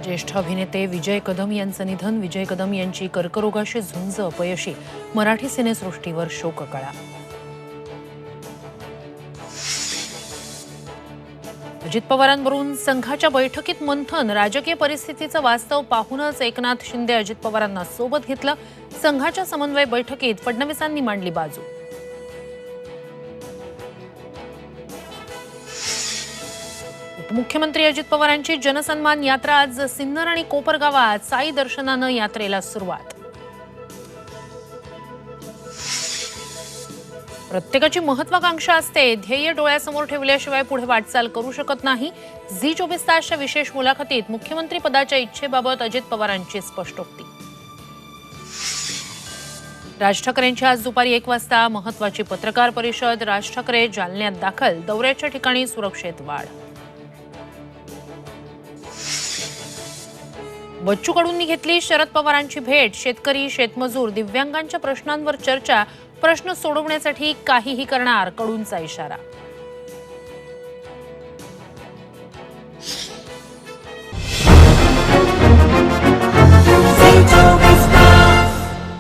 ज्येष्ठ अभिनेते विजय कदम यांचं निधन. विजय कदम यांची कर्करोगाशी झुंज अपयशी. मराठी सिनेसृष्टीवर शोककळा. अजित पवारांवरून संघाच्या बैठकीत मंथन. राजकीय परिस्थितीचं वास्तव पाहूनच एकनाथ शिंदे अजित पवारांना सोबत घेतलं. संघाच्या समन्वय बैठकीत फडणवीसांनी मांडली बाजू. उपमुख्यमंत्री अजित पवारांची जनसन्मान यात्रा आज सिन्नर आणि कोपरगावात. साई दर्शनानं यात्रेला सुरुवात. प्रत्येकाची महत्वाकांक्षा असते. ध्येय डोळ्यासमोर ठेवल्याशिवाय पुढे वाटचाल करू शकत नाही. झी 24 तासच्या विशेष मुलाखतीत मुख्यमंत्री पदाच्या इच्छेबाबत अजित पवारांची स्पष्टोक्ती. राज ठाकरेंची आज दुपारी 1 वाजता महत्वाची पत्रकार परिषद. राज ठाकरे जालन्यात दाखल. दौऱ्याच्या ठिकाणी सुरक्षेत वाढ. बच्चू कडूंनी घेतली शरद पवारांची भेट. शेतकरी, शेतमजूर, दिव्यांगांच्या प्रश्नांवर चर्चा. प्रश्न सोडवण्यासाठी काहीही करणार, कडूंचा इशारा.